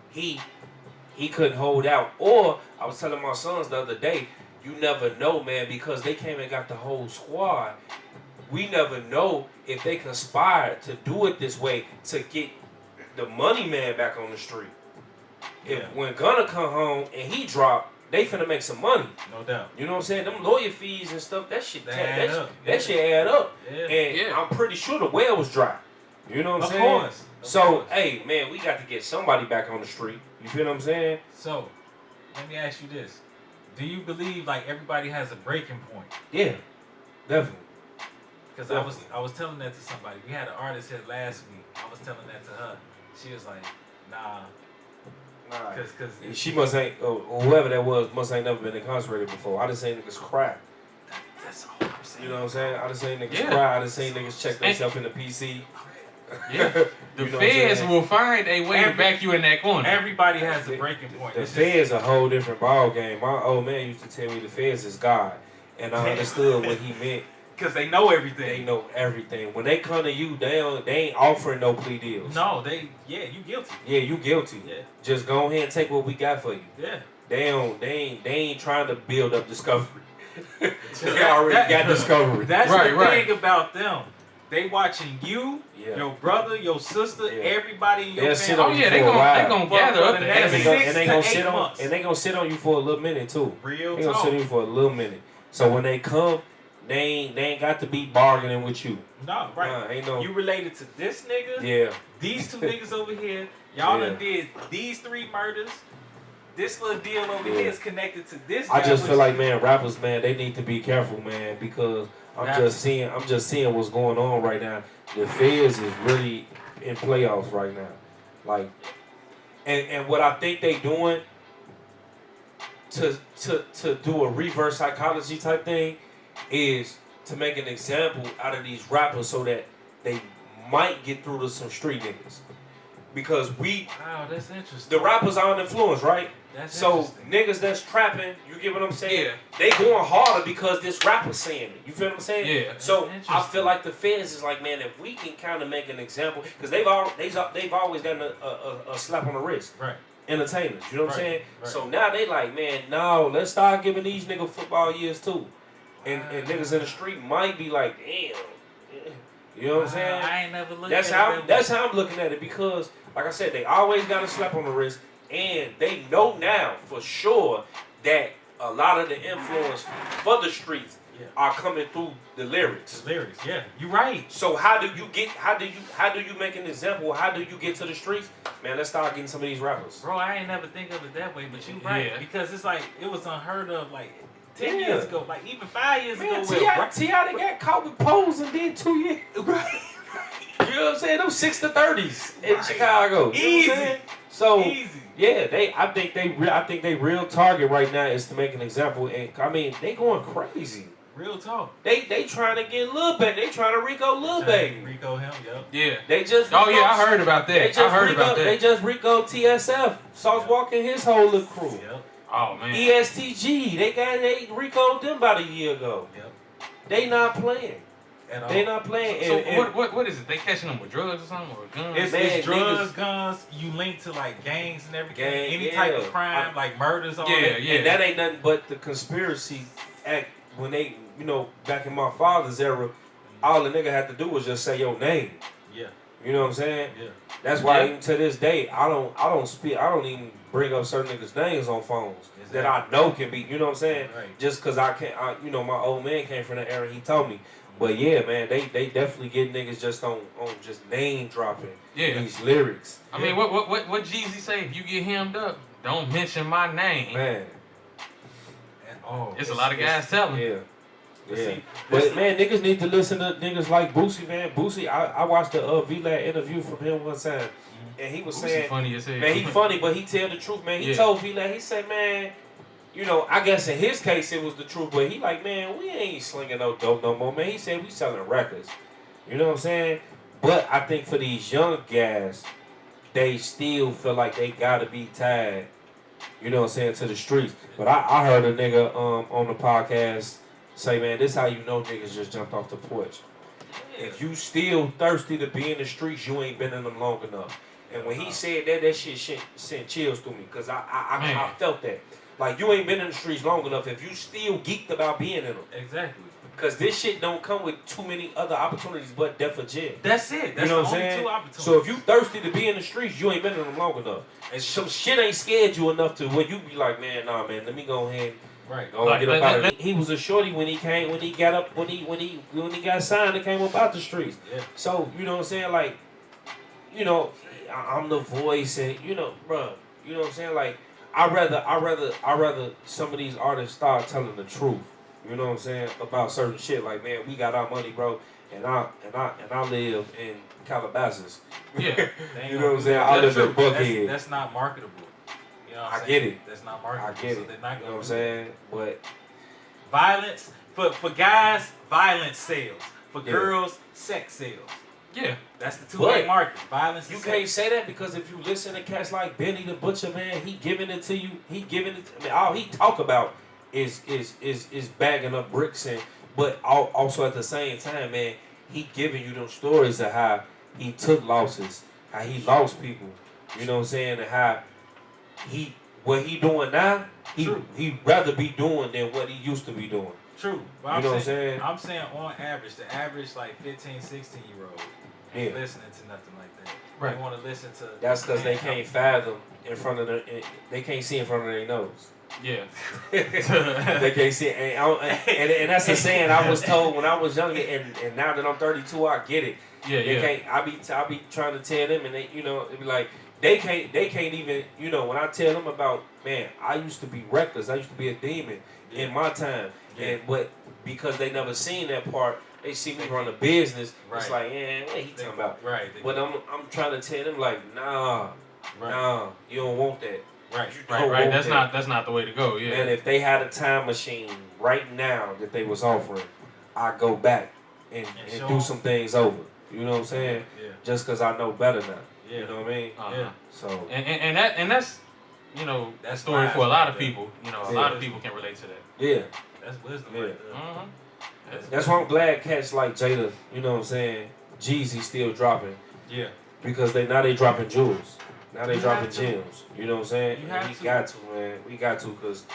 he couldn't hold out. Or I was telling my sons the other day, you never know, man, because they came and got the whole squad. We never know if they conspired to do it this way to get the money man back on the street. When Gunna come home and he drop, they finna make some money. No doubt. You know what I'm saying? Them lawyer fees and stuff, that shit add up. That shit add up. Yeah. And I'm pretty sure the well was dry. You know what I'm saying? Of course. So, hey, man, we got to get somebody back on the street. You feel what I'm saying? So, let me ask you this. Do you believe like everybody has a breaking point? Yeah, definitely. Because I was telling that to somebody. We had an artist here last week. I was telling that to her. She was like, nah. Cause She must ain't, or whoever that was, must ain't never been incarcerated before. I done seen niggas cry. that's all I'm saying. You know what I'm saying? I done seen niggas cry. I done seen niggas check themselves in the PC. Yeah. The feds will find a way to back you in that corner. Everybody has a breaking point. The feds a whole different ball game. My old man used to tell me the feds is God. And I understood what he meant. Because they know everything. They know everything. When they come to you, they ain't offering no plea deals. No, you guilty. Yeah, you guilty. Yeah. Just go ahead and take what we got for you. Yeah. They ain't trying to build up discovery. They already got discovery. That's the thing about them. They watching you, your brother, your sister, everybody in your family. They gonna gather up the and they gonna sit on you for a little minute too. Real They gonna sit on you for a little minute. So when they come, they ain't got to be bargaining with you. No, right. Ain't no. You related to this nigga. Yeah. These two niggas over here. Y'all done did these 3 murders. This little deal over here is connected to this guy. I just feel like, man, rappers, man, they need to be careful, man, because I'm just seeing what's going on right now. The feds is really in playoffs right now. Like, and what I think they doing to do a reverse psychology type thing is to make an example out of these rappers so that they might get through to some street niggas. Because wow, that's interesting. The rappers are on influence, right? That's so niggas that's trapping, you get what I'm saying? Yeah. They going harder because this rapper's saying it. You feel what I'm saying? Yeah. So I feel like the feds is like, man, if we can kind of make an example, because they've always gotten a slap on the wrist. Right. Entertainers, you know what I'm saying? Right. So now they like, man, no, let's start giving these niggas football years too. And niggas in the street might be like, damn. You know what I'm saying? I ain't never looked at it. That's how I'm looking at it, because, like I said, they always got a slap on the wrist, and they know now for sure that a lot of the influence for the streets are coming through the lyrics. The lyrics, yeah, you right. So how do you make an example? How do you get to the streets? Man, let's start getting some of these rappers. Bro, I ain't never think of it that way, but you right, because it's like it was unheard of, like 10 years ago, like even 5 years ago. T.I. they got caught with poles and did 2 years. Right. You know what I'm saying? Them 6 to 30s in Chicago. Easy. So easy. Yeah, I think they real target right now is to make an example, and I mean they going crazy. Real talk. They trying to get Lil Baby. They trying to Rico Lil Baby. Rico him, yep. Yeah. They just Oh yeah, I heard about that. They just about that. They just Rico TSF. Sauce Walking his whole little crew. Yep. Oh man. ESTG. They Rico them about a year ago. Yep. They not playing. At all. They not playing. So and what is it? They catching them with drugs or something or guns? It's drugs, niggas- guns. You link to like gangs and everything. Gang, Any yeah. type of crime, like murders. All Yeah, that. yeah. And that ain't nothing but the conspiracy act. When they, back in my father's era, all the nigga had to do was just say your name. Yeah. You know what I'm saying? Yeah. That's why Yeah. even to this day, I don't even bring up certain niggas' names on phones that I know can be. You know what I'm saying? Right. Just cause I can't. My old man came from the era. He told me. But yeah, man, they definitely get niggas just on just name dropping these lyrics. I mean, what Jeezy say? If you get hemmed up, don't mention my name. Man, It's a lot of guys telling. yeah. But Yeah, see, but man, niggas need to listen to niggas like Boosie, man. Boosie, I watched the V-Lad interview from him one time, and he was Boosie saying, funny as hell. man, he funny, but he tell the truth, man. He Yeah. told V-Lad, he said, man, I guess in his case it was the truth, but he like, man, we ain't slinging no dope no more, man. He said we selling records, you know what I'm saying? But I think for these young guys, they still feel like they gotta be tied, you know what I'm saying, to the streets. But I heard a nigga on the podcast say, man, this how you know niggas just jumped off the porch. If you still thirsty to be in the streets, you ain't been in them long enough. And when he said that shit sent chills through me, because I felt that. Like, you ain't been in the streets long enough if you still geeked about being in them. Exactly. Because this shit don't come with too many other opportunities but death or jail. That's it. That's You know the what I'm only saying? two opportunities. So if you thirsty to be in the streets, you ain't been in them long enough. And some shit ain't scared you enough to where you be like, man, nah, man, let me go ahead. right. Go get up out of it. He was a shorty when he got signed and came up out the streets. Yeah. So, you know what I'm saying? Like, I'm the voice and bruh, you know what I'm saying? Like, I rather some of these artists start telling the truth. You know what I'm saying? About certain shit. Like, man, we got our money, bro, and I live in Calabasas. Yeah. You know what I'm saying? I live in Buckhead. That's not marketable. You know what I'm I saying? get it. That's not I marketable. get so it. they're not You gonna know what I'm do saying? But violence for guys, violence sells. For Yeah. girls, sex sells. Yeah. That's the two-way market. Violence. you and can't sex. say that because if you listen to cats like Benny the Butcher, man, he giving it to you. All he talk about is bagging up bricks but also at the same time, man, he giving you them stories of how he took losses, how he lost people. You know what I'm saying? And how what he doing now, he'd rather be doing than what he used to be doing. True. But You know what I'm saying? I'm saying on average, the average like 15, 16-year-old ain't listening to nothing like that. Right. They want to listen to. That's because they can't fathom in front of they can't see in front of their nose. Yeah. They can't see, and that's a saying I was told when I was younger, and now that I'm 32, I get it. Yeah. They Yeah. can't. I be trying to tell them, and they, it be like they can't even, when I tell them about, man, I used to be reckless, I used to be a demon in my time, but because they never seen that part, they see me run a business. It's like, yeah, what he talking about? Right. But I'm trying to tell them like, nah, you don't want that. Right. You don't Right. want That's not the way to go. Yeah. And if they had a time machine right now that they was offering, I'd go back and show do them. some things over. You know what I'm saying? Yeah. Just because I know better now. Yeah. You know what I mean? Yeah. So And that's that story wise for a lot of right there. people. A lot of people can relate to that. yeah, That's wisdom Yeah. right there. Mm-hmm. that's why I'm glad cats like Jada, you know what I'm saying, Jeezy still dropping, Yeah. because they dropping jewels. Now they You dropping have to. gems. You know what I'm saying? You And have we to. got to, man. We got to, because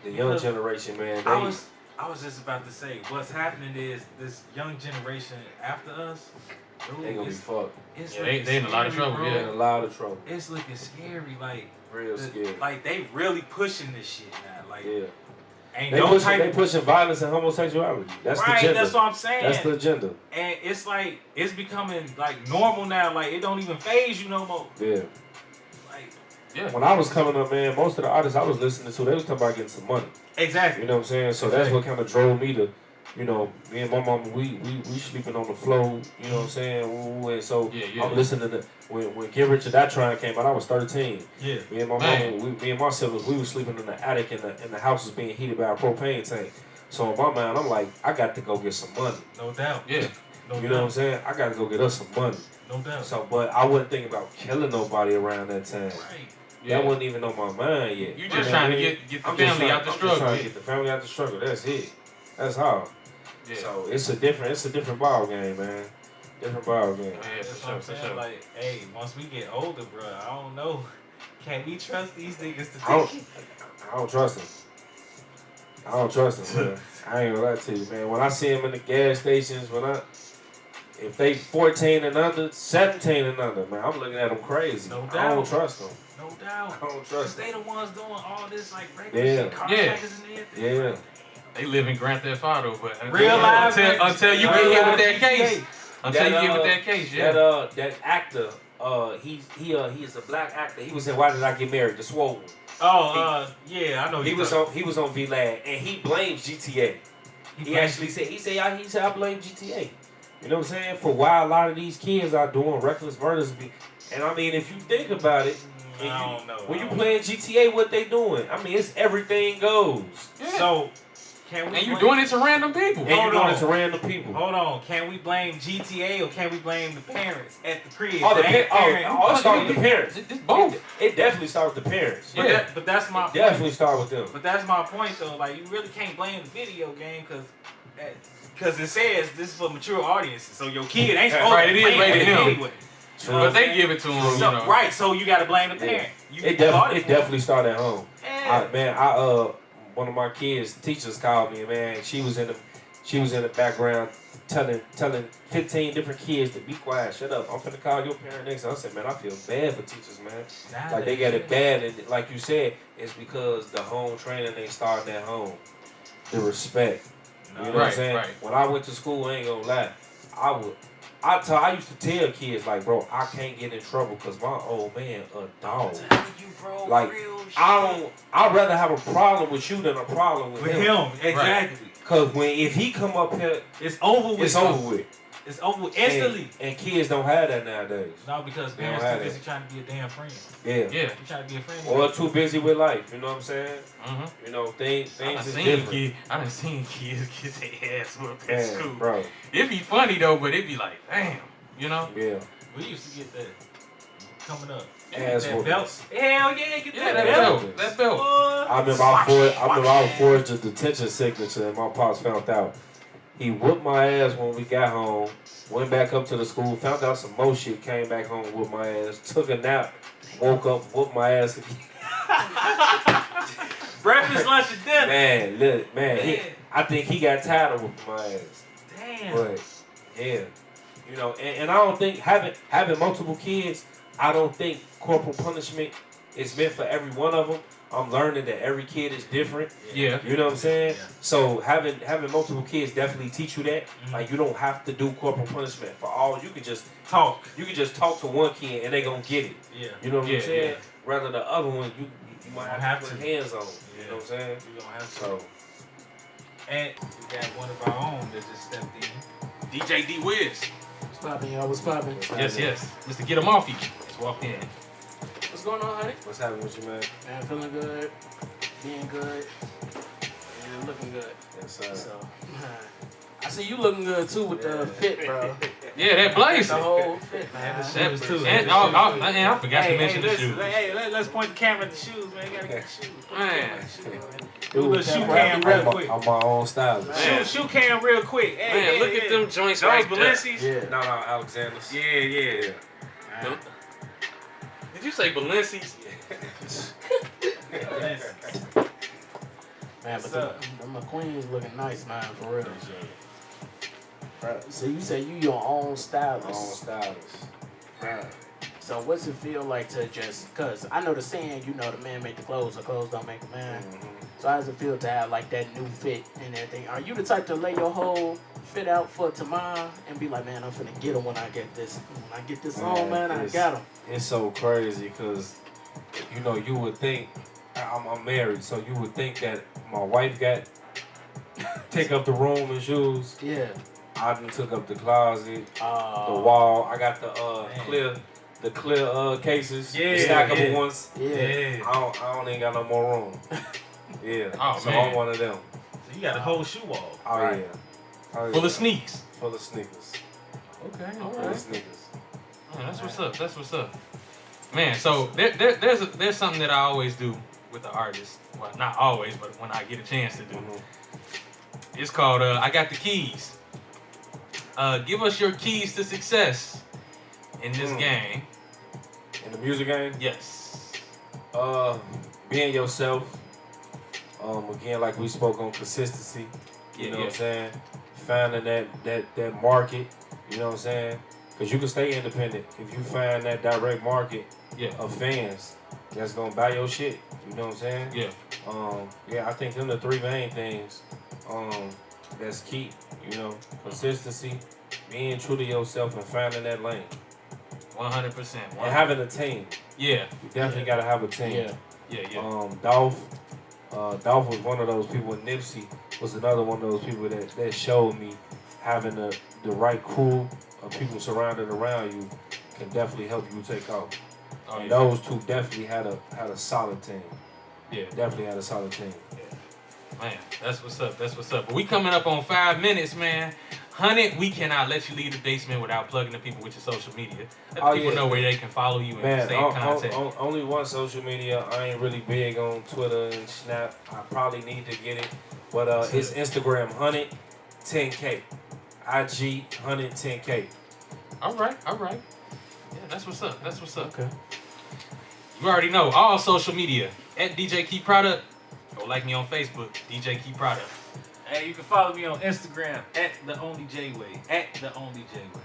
the young Because generation, man, I was just about to say, what's happening is this young generation after us, dude, they gonna be fucked. it's Yeah, looking they in a lot of scary, trouble, bro. They in a lot of trouble. It's looking scary, like Real scary. like they really pushing this shit now. Like Yeah. ain't They no pushing, type they pushing violence and homosexuality. That's the right, agenda. that's what I'm saying. That's the agenda. And it's like it's becoming like normal now. Like it don't even phase you no more. Yeah. Like Yeah. When I was coming up, man, most of the artists I was listening to, they was talking about getting some money. exactly. You know what I'm saying? So that's what kind of drove me to You know, me and my mama, we sleeping on the floor. You know what I'm saying? And so I'm listening to when Get Rich or Die Trying came out. I was 13. Yeah. Me and my mama, me and my siblings, we was sleeping in the attic, and the house was being heated by a propane tank. So in my mind, I'm like, I got to go get some money. No doubt. Yeah. You know what I'm saying? I got to go get us some money. No doubt. So, but I wasn't thinking about killing nobody around that time. Right. That wasn't even on my mind yet. You just trying to get the family out the struggle. Trying to get the family out the struggle. That's it. That's all. Yeah. So it's a different ball game, man. Different ball game. Yeah, for sure. Like, hey, once we get older, bro, I don't know. Can we trust these niggas to take I don't trust them. I don't trust them, man. I ain't gonna lie to you, man. When I see them in the gas stations, if they 14 and under, 17 and under, man, I'm looking at them crazy. No doubt. I don't trust them. No doubt. I don't trust them. They the ones doing all this like regular shit, car packers and everything. Yeah. They live in Grand Theft Auto, but real life until you get hit with that case. Until you get with that case, yeah. That actor, he is a black actor. He was in Why Did I Get Married? The Swole. Oh, yeah, I know. He was on V-Lab, and he blames GTA. He said I blame GTA. You know what I'm saying? For why a lot of these kids are doing reckless murders. And I mean, if you think about it, I don't know. When you playing GTA, what they doing? I mean, it's everything goes. Yeah. So, can we? And you doing it to random people. Hold on. Can we blame GTA or can we blame the parents at the crib? It starts with the parents. It's both. It definitely starts with the parents. But that's my point. Definitely start with them. But that's my point, though. Like, you really can't blame the video game because it says this is for mature audiences. So your kid ain't supposed to be playing it anyway. But they give it to them, so, you know. Right, so you got to blame the parent. It definitely started at home. One of my kids' teachers called me, man. She was in the background telling 15 different kids to be quiet, shut up. I'm finna call your parent next. I said, man, I feel bad for teachers, man. Like they got it bad, and like you said, it's because the home training ain't starting at home. The respect. You know what I'm saying? Right. When I went to school, I ain't gonna lie, I used to tell kids, like, bro, I can't get in trouble because my old man a dog. Like, I'd rather have a problem with you than a problem with him. Exactly. Because if he come up here, it's over with. It's over with. It's over with instantly. And kids don't have that nowadays. No, because parents too busy trying to be a damn friend. Yeah. You trying to be a friend. Or too busy with life, you know what I'm saying? Mm-hmm. You know, things is different. I done seen kids get their ass whooped at school. Bro. It'd be funny though, but it'd be like, damn, you know? Yeah. We used to get that coming up. Ass that belt. Hell yeah, get that belt. That belt. I remember I was forged a detention signature and my pops found out. He whooped my ass when we got home, went back up to the school, found out some more shit, came back home, whooped my ass, took a nap, woke up, whooped my ass again. Breakfast, lunch, and dinner. Man, I think he got tired of whooping my ass. Damn. But, yeah. You know, and I don't think, having multiple kids, I don't think corporal punishment is meant for every one of them. I'm learning that every kid is different. Yeah. You know what I'm saying? Yeah. So having multiple kids definitely teach you that. Mm-hmm. Like you don't have to do corporal punishment for all. You can just talk. You can just talk to one kid and they gonna get it. Yeah. You know what I'm saying? Yeah. Rather the other one, you might have to put hands on. Yeah. You know what I'm saying? You don't have to. So. And we got one of our own that just stepped in. DJ D Wiz. What's poppin', y'all? What's poppin'? Yes. Mr. Get 'em off you. Just walked in. What's going on, honey? What's happening with you, man? Man, feeling good, being good, and looking good. Yes, sir. So, I see you looking good too with the fit, bro. Yeah, that blazer. The whole fit, man. And the shoes too. And I forgot to mention the shoes. Let's point the camera at the shoes, man. You gotta get the shoes. Man. Do a little shoe cam real quick. I'm my own stylist. Shoe cam real quick. Man, look at them joints Those right there. Balenci's? Yeah. No, Alexander's. Yeah. Did you say Balenci's? Man, but the McQueen's looking nice, man, for real. Bro, so you say you your own stylist. My own stylist. Right. So what's it feel like to just, cause I know the saying, you know, the man make the clothes don't make the man. Mm-hmm. So how does it feel to have like that new fit and everything? Are you the type to lay your whole fit out for tomorrow and be like, man, I'm finna get him when I get this. When I get this on, man, I got him. It's so crazy because, you would think, I'm married, so you would think that my wife got take up the room and shoes. Yeah. I done took up the closet, the Oh. wall. I got the Man. clear cases, Yeah, the stackable yeah. ones. Yeah. I don't even got no more room. Yeah. Oh, So man. I'm one of them. So you got a whole shoe wall. Oh Right. yeah. Oh, Full yeah. of sneaks. Full of sneakers. Okay, Full alright. of sneakers. Man, that's what's up. That's what's up. Man, so there's something that I always do with the artist. Well, not always, but when I get a chance to do. Mhm. It's called I Got the Keys. Give us your keys to success in this game. In the music game, Yes. being yourself. Again, like we spoke on consistency. You Yeah, know yeah. what I'm saying? Finding that market. You know what I'm saying? Because you can stay independent if you find that direct market Yeah. of fans that's gonna buy your shit. You know what I'm saying? Yeah. Yeah, I think them the three main things. That's key. You know, consistency, being true to yourself, and finding that lane, 100%. and having a team. Yeah. You definitely gotta have a team. Yeah. Yeah. Dolph was one of those people. And Nipsey was another one of those people that showed me having the right crew of people surrounded around you can definitely help you take off. Oh, And yeah. those two definitely had a solid team. Yeah. Definitely had a solid team. Man, that's what's up. That's what's up. But we coming up on 5 minutes, man. Hunnit, we cannot let you leave the basement without plugging the people with your social media. Let Oh, people yeah. know where they can follow you and Man, stay in contact. only one social media. I ain't really big on Twitter and Snap. I probably need to get it. But it's Instagram, Hunnit 10K. IG Hunnit 10K. All right. Yeah, that's what's up. That's what's up. Okay. You already know all social media at DJ Key Product. Go like me on Facebook, DJ Key Product. Hey, you can follow me on Instagram at the only J-Way. At the only J-Way.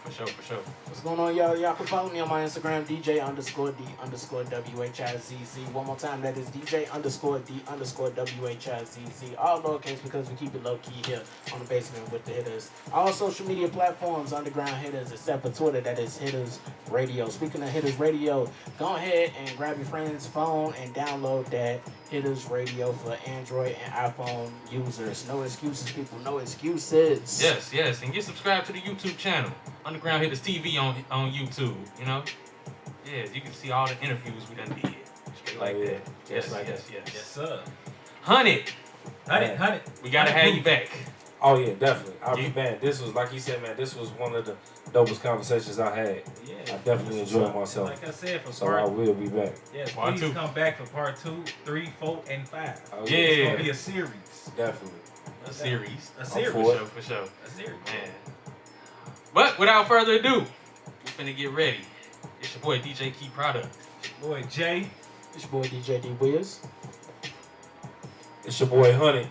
For sure. What's going on, y'all? Y'all can follow me on my Instagram, DJ_D_WHIZZ. One more time, that is DJ_D_WHIZZ. All lowercase because we keep it low key here on the basement with the Hitters. All social media platforms, Underground Hitters, except for Twitter, that is Hitters Radio. Speaking of Hitters Radio, go ahead and grab your friend's phone and download that Hitters Radio for Android and iPhone users. No excuses, people. No excuses. Yes. And get subscribed to the YouTube channel, Underground Hittas TV on YouTube. You know? Yeah, you can see all the interviews we done did. Straight like yeah. that. Yes. Yes, sir. Hunnit, Hunnit. we gotta have you back. Oh yeah, definitely. Yeah. Man, this was like he said, man. This was one of the dopest conversations I had. Yeah. I definitely enjoyed myself. Like I said, for So I part, will be back. Part please 2. come back for part 2, 3, 4, and 5. Oh, Yeah. It's gonna be a series. Definitely. A series. A series. for it. For sure. A series. Man. But without further ado, we finna get ready. It's your boy DJ Key Product. Boy Jay. It's your boy DJ D Wiz. It's your boy Hunnit.